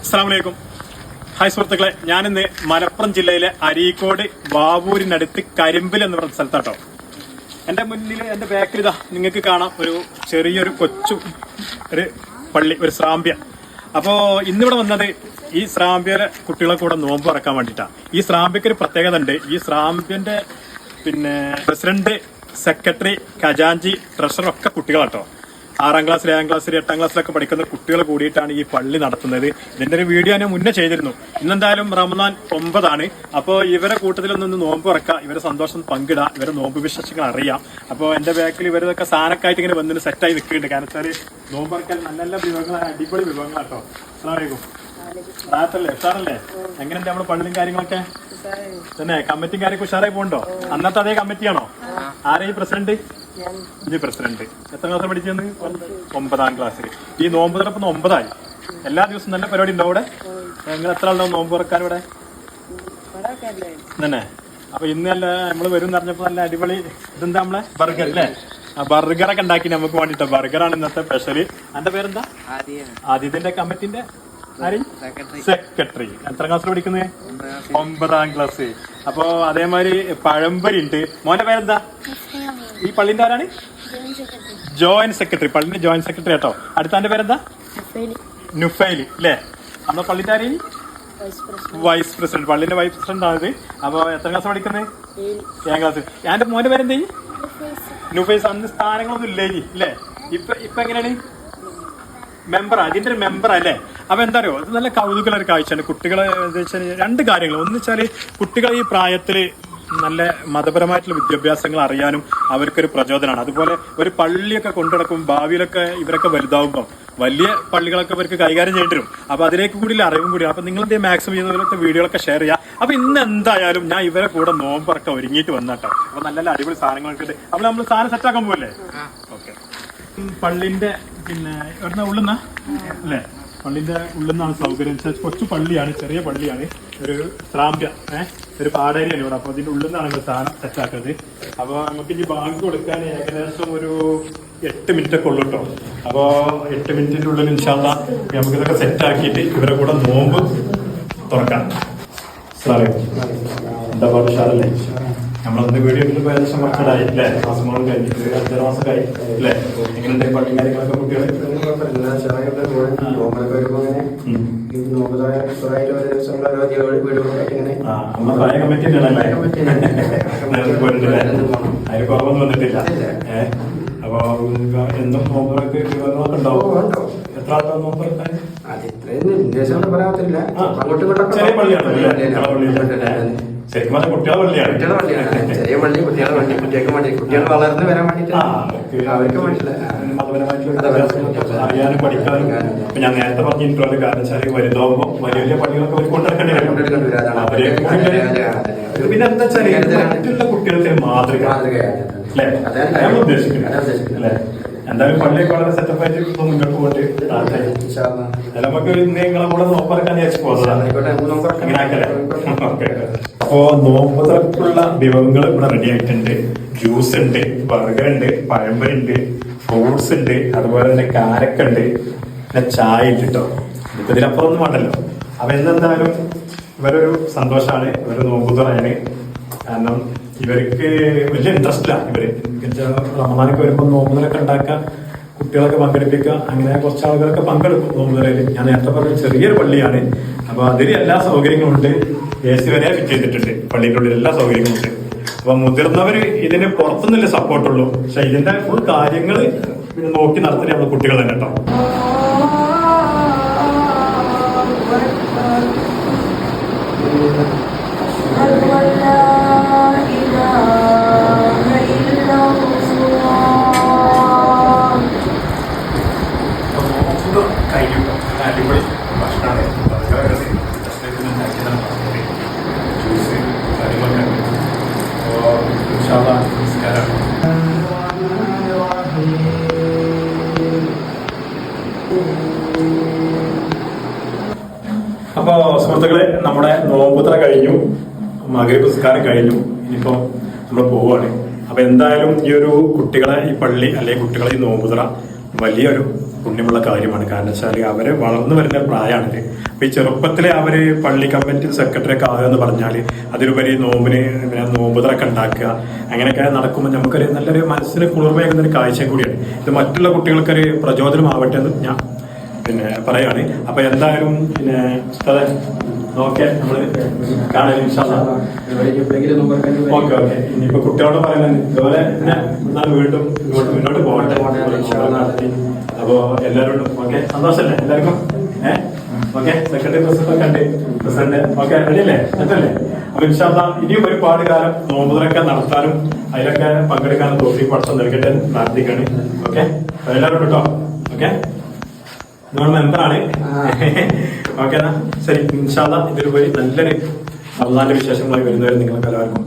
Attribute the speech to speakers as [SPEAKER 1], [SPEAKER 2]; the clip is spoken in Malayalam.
[SPEAKER 1] അസ്സലാമു അലൈക്കും. ഹായ് സുഹൃത്തുക്കളെ, ഞാനിന്ന് മലപ്പുറം ജില്ലയിലെ അരീക്കോട് ബാവൂരിനടുത്ത് കരിമ്പിൽ എന്ന് പറഞ്ഞ സ്ഥലത്താട്ടോ. എന്റെ മുന്നിൽ എന്റെ ബാക്കിൽ ഇതാ നിങ്ങൾക്ക് കാണാം ഒരു ചെറിയൊരു കൊച്ചു ഒരു പള്ളി, ഒരു ശ്രാമ്പ്യ. അപ്പോ ഇന്നിവിടെ വന്നത് ഈ ശ്രാമ്പ്യരെ കുട്ടികളെ കൂടെ നോമ്പ് തുറക്കാൻ വേണ്ടിയിട്ടാണ്. ഈ ശ്രാമ്പ്യക്ക് ഒരു പ്രത്യേകത ഉണ്ട്. ഈ ശ്രാമ്പ്യന്റെ പ്രസിഡന്റ്, സെക്രട്ടറി, ഖജാൻജി, ട്രഷറർ ഒക്കെ കുട്ടികളാട്ടോ. 6ാം ക്ലാസ്സിൽ, 7ാം ക്ലാസ്സിൽ, 8ാം ക്ലാസ്സിലൊക്കെ പഠിക്കുന്ന കുട്ടികൾ കൂടിയിട്ടാണ് ഈ പള്ളി നടത്തുന്നത്. ഇതിന്റെ ഒരു വീഡിയോ ഞാൻ മുന്നേ ചെയ്തിരുന്നു. ഇന്നെന്തായാലും റമദാൻ 9 അപ്പോൾ ഇവരെ കൂട്ടത്തിലൊന്ന് നോമ്പ് തുറക്കാം, ഇവരെ സന്തോഷം പങ്കിടാം, ഇവരെ നോമ്പ് വിശേഷങ്ങൾ അറിയാം. അപ്പോൾ എന്റെ ബാക്കിൽ ഇവരൊക്കെ സാധനക്കായിട്ട് ഇങ്ങനെ വന്നിട്ട് സെറ്റായി നിൽക്കുന്നുണ്ട്. കാരണം വെച്ചാൽ നോമ്പ് തുറക്കാൻ നല്ല നല്ല വിഭവങ്ങളാണ്, അടിപൊളി വിഭവങ്ങളാട്ടോ. അസ്സലാമു റാത്തല്ലേ, ഉഷാറല്ലേ? എങ്ങനെയുണ്ട് നമ്മുടെ പള്ളിയും കാര്യങ്ങളൊക്കെ? തന്നെ കമ്മിറ്റിയും കാര്യമൊക്കെ ഉഷാറായി പോകണ്ടോ? അന്നത്തെ അതേ കമ്മിറ്റിയാണോ? ആരാ ഈ പ്രസിഡന്റ്? ഈ പ്രസിഡന്റ് എത്ര ക്ലാസ് പഠിച്ചെന്ന്? 9ാം ക്ലാസ്സിൽ. ഈ നോമ്പ് തുറപ്പ് 9ആയി. എല്ലാ ദിവസവും നല്ല പരിപാടി ഉണ്ടോ അവിടെ? നിങ്ങൾ എത്ര ആളുണ്ടാവും നോമ്പ് തുറക്കാൻ ഇവിടെ തന്നെ? അപ്പൊ ഇന്ന് നല്ല നമ്മള് വരും പറഞ്ഞപ്പോ നല്ല അടിപൊളി ഇതെന്താ നമ്മളെ ബർഗർ അല്ലേ? ആ ബർഗറൊക്കെ ഉണ്ടാക്കി നമുക്ക് വേണ്ടിട്ടോ. ബർഗറാണ് ഇന്നത്തെ സ്പെഷ്യല്. എന്റെ പേരെന്താ? ആദ്യത്തിന്റെ കമ്മിറ്റിന്റെ സെക്രട്ടറി. എത്ര ക്ലാസ്സിൽ പഠിക്കുന്നത്? 9ാം ക്ലാസ്. അപ്പൊ അതേമാതിരി പഴംപൊരി ഉണ്ട്. മോന്റെ പേരെന്താ? ഈ പള്ളിന്റെ ആരാണ്? Joint secretary. പള്ളിന്റെ ജോയിന്റ് സെക്രട്ടറി കേട്ടോ. അടുത്താന്റെ പേരെന്താ? നുഫൈലി അല്ലേ? നമ്മുടെ പള്ളിന്റെ ആരെയും വൈസ് പ്രസിഡന്റ്, പള്ളിന്റെ വൈസ് പ്രസിഡന്റ് ആണിത്. അപ്പൊ എത്ര ക്ലാസ് പഠിക്കുന്നത്? 7ാം ക്ലാസ്. എന്റെ മോന്റെ പേരെന്താ? നുഫൈസ്. അന്ന് സ്ഥാനങ്ങളൊന്നും ഇല്ലേ അല്ലേ? ഇപ്പൊ എങ്ങനെയാണ്? മെമ്പറാ, അതിന്റെ ഒരു മെമ്പറാ അല്ലേ? അപ്പൊ എന്താ അറിയോ, ഇത് നല്ല കൗതുകമുള്ള ഒരു കാഴ്ചയാണ്. കുട്ടികളെ എന്താ വെച്ചാൽ 2 കാര്യങ്ങൾ. ഒന്ന് വെച്ചാല് കുട്ടികൾ ഈ പ്രായത്തില് നല്ല മതപരമായിട്ടുള്ള വിദ്യാഭ്യാസങ്ങൾ അറിയാനും അവർക്കൊരു പ്രചോദനമാണ്. അതുപോലെ ഒരു പള്ളിയൊക്കെ കൊണ്ടുനടക്കും ഭാവിയിലൊക്കെ ഇവരൊക്കെ വലുതാവുമ്പോൾ വലിയ പള്ളികളൊക്കെ ഇവർക്ക് കൈകാര്യം ചെയ്യേണ്ടി വരും. അപ്പൊ അതിലേക്ക് കൂടി അറിവും കൂടി. അപ്പൊ നിങ്ങൾ എന്തെങ്കിലും മാക്സിമം ചെയ്യുന്നവരൊക്കെ വീഡിയോകളൊക്കെ ഷെയർ ചെയ്യുക. അപ്പൊ ഇന്ന് എന്തായാലും ഞാൻ ഇവരെ കൂടെ നോമ്പൊക്കെ ഒരുങ്ങിയിട്ട് വന്നാട്ടോ. അപ്പൊ നല്ല നല്ല അടിപൊളി സാധനങ്ങളൊക്കെ ഉണ്ട്. അപ്പൊ നമ്മൾ സാധനം സെറ്റാക്കാൻ പോകല്ലേ? ഓക്കെ. പള്ളിന്റെ എവിടുന്ന ഉള്ളുന്ന അല്ലേ? പള്ളിന്റെ ഉള്ളുന്നാണ് സൗകര്യം. കൊച്ചു പള്ളിയാണ്, ചെറിയ പള്ളിയാണ്. ഒരു ശ്രാമ്പ്യ ഒരു പാടേരിയാണ് ഇവിടെ. അപ്പൊ അതിന്റെ ഉള്ളിൽ നിന്നാണ് സാധനം സെറ്റാക്കുന്നത്. അപ്പൊ നമുക്ക് ഇനി ബാങ്ക് കൊടുക്കാൻ ഏകദേശം ഒരു 8 മിനിറ്റ് ഒക്കെ ഉള്ളു കേട്ടോ. അപ്പൊ 8 മിനിറ്റിന്റെ ഉള്ളിൽ ഇൻഷാ അല്ലാഹ് നമുക്ക് ഇതൊക്കെ സെറ്റാക്കിയിട്ട് ഇവരെ കൂടെ നോമ്പ് തുറക്കാം. എന്താ പാട് ഉഷാറല്ലേ? നമ്മളന്ന് വീഡിയോയിൽ ഏകദേശം മക്കളായി അല്ലേ? മാസങ്ങളും കഴിഞ്ഞു, 5 മാസം കഴിഞ്ഞു അല്ലേ? എങ്ങനെയുണ്ട് പള്ളി കാര്യങ്ങളൊക്കെ കുട്ടികൾ? പഴയ കമ്മിറ്റി അതിന് കുറവൊന്നും വന്നിട്ടില്ല. അപ്പൊ എന്നും നോമ്പുകൾക്ക് വിഭവങ്ങളൊക്കെ ഉണ്ടാവും. എത്ര ആൾക്കാർ നോമ്പ് തുറക്കാൻ? ചെറിയ പള്ളിയാണ്. ശരിക്കും പറഞ്ഞ കുട്ടികളെ പള്ളിയാണ്.
[SPEAKER 2] ചെറിയ പള്ളി, കുട്ടികളെ വണ്ടി, കുട്ടികൾ വളർന്ന് വരാൻ വേണ്ടിട്ട്
[SPEAKER 1] അറിയാനും പഠിക്കാനും. അപ്പൊ ഞാൻ നേരത്തെ പറഞ്ഞ ഇൻട്രോയില് കാരണം വെച്ചാൽ വലുതാവുമ്പോ വലിയ വലിയ പള്ളികളൊക്കെ അവർ കൊണ്ടുനടക്കേണ്ടി വരും. പിന്നെ എന്താ വെച്ചാൽ മറ്റുള്ള കുട്ടികൾക്ക് മാതൃക അല്ലേ? ഞാൻ ഉദ്ദേശിക്കുന്നത് അല്ലേ? എന്തായാലും പള്ളിയൊക്കെ വളരെ സെറ്റപ്പ് ആയിട്ട് ഇപ്പൊ മുന്നോട്ട് പോയിട്ട് നമുക്ക് നിങ്ങളെ കൂടെ നോമ്പറക്കാൻ വിചാരിച്ചു പോകുന്നതാണ്. അങ്ങനെ ആക്കല്ലേ? ഓക്കെ. അപ്പോ നോമ്പ് തുറക്കുള്ള വിഭവങ്ങൾ ഇവിടെ റെഡി ആയിട്ടുണ്ട്. ജ്യൂസ് ഉണ്ട്, ബർഗർ ഉണ്ട്, പഴംപൊരി ഉണ്ട്, ഫ്രൂട്ട്സ് ഉണ്ട്, അതുപോലെ തന്നെ കാരക്ക ഉണ്ട്, പിന്നെ ചായ ഉണ്ട് കേട്ടോ. ഇപ്പൊ ഇതിനപ്പുറം ഒന്നും വേണ്ടല്ലോ. അപ്പൊ എന്തായാലും ഇവരൊരു സന്തോഷമാണ്, ഇവര് നോമ്പ് തുറയാണ്. കാരണം ഇവർക്ക് വലിയ ഇൻട്രസ്റ്റ് ഇല്ല. ഇവര് റമദാനൊക്കെ വരുമ്പോ നോമ്പുതലൊക്കെ ഉണ്ടാക്കാൻ, കുട്ടികളൊക്കെ പങ്കെടുപ്പിക്കുക, അങ്ങനെ കുറച്ച് ആളുകളൊക്കെ പങ്കെടുക്കും നോമ്പുതലയിൽ. ഞാൻ നേരത്തെ പറഞ്ഞ ചെറിയൊരു പള്ളിയാണ്. അപ്പൊ അതിൽ എല്ലാ സൗകര്യങ്ങളും ഉണ്ട്. AC വരെ ഫിറ്റ് ചെയ്തിട്ടുണ്ട്. പള്ളിയുടെ ഉള്ളിൽ എല്ലാ സൗകര്യങ്ങളും ഉണ്ട്. അപ്പൊ മുതിർന്നവര് ഇതിന് പുറത്തുനിന്നല്ലേ സപ്പോർട്ടുള്ളൂ. പക്ഷെ ഇതിന്റെ ഫുൾ കാര്യങ്ങൾ നോക്കി നടത്തുന്നത് നമ്മുടെ കുട്ടികൾ തന്നെ കേട്ടോ. അടിപൊളി ഭക്ഷണമാണ്. ജ്യൂസ് കാര്യങ്ങളൊക്കെ ഉണ്ട്. അപ്പോൾ ഇൻഷാ അല്ലാഹ് നമസ്കാരം. അപ്പോ സുഹൃത്തുക്കളെ, നമ്മുടെ നോമ്പുത്ര കഴിഞ്ഞു, മഗ്‌രിബ് നിസ്കാരം കഴിഞ്ഞു. ഇനിയിപ്പോ നമ്മൾ പോവുകയാണ്. അപ്പൊ എന്തായാലും ഈ ഒരു കുട്ടികളെ ഈ പള്ളി അല്ലെങ്കിൽ കുട്ടികളെ ഈ നോമ്പുത്ര വലിയൊരു പുണ്യമുള്ള കാര്യമാണ്. കാരണം വെച്ചാൽ അവര് വളർന്നു വരുന്ന പ്രായമാണിത്. അപ്പൊ ഈ ചെറുപ്പത്തിലെ അവര് പള്ളി കമ്മിറ്റി സെക്രട്ടറി ഒക്കെ ആകുക എന്ന് പറഞ്ഞാൽ അതിലുപരി നോമ്പിന് നോമ്പുതറൊക്കെ ഉണ്ടാക്കുക അങ്ങനെയൊക്കെ നടക്കുമ്പോൾ നമുക്കൊരു നല്ലൊരു മനസ്സിന് കുളിർമയാകുന്ന ഒരു കാഴ്ച കൂടിയാണ്. ഇത് മറ്റുള്ള കുട്ടികൾക്കൊരു പ്രചോദനമാവട്ടെ എന്ന് ഞാൻ പറയാണ്. അപ്പൊ എന്തായാലും ഓക്കെ നമ്മള് കാണാൻ ഓക്കെ ഓക്കെ. ഇനിയിപ്പോ കുട്ടികളോട് പറയുന്നത് ഇതുപോലെ വീണ്ടും മുന്നോട്ട് പോകട്ടെ. അപ്പോ എല്ലാവരോടും ഓക്കെ സന്തോഷല്ലേ എല്ലാവർക്കും? ഓക്കെ സെക്രട്ടറി പ്രസിഡന്റ് ഓക്കെ റെഡിയല്ലേ? സെറ്റല്ലേ? അപ്പൊ ഇൻഷാല്ലാ ഇനിയും ഒരുപാട് കാലം നോമ്പുതറൊക്കെ നടത്താനും അതിലൊക്കെ പങ്കെടുക്കാനും തോഫീക്ക് പടച്ചോൻ നൽകട്ടെ പ്രാർത്ഥിക്കാണ്. ഓക്കെ എല്ലാവരും കേട്ടോ. ഓക്കെ നമ്മൾ മെമ്പറാണ്. ഓക്കെ എന്നാ ശരി. ഇൻഷാല്ലാ ഇതിലുപരി നല്ലൊരു റമദാന്റെ വിശേഷങ്ങളായി വരുന്നവരും നിങ്ങൾക്ക് എല്ലാവർക്കും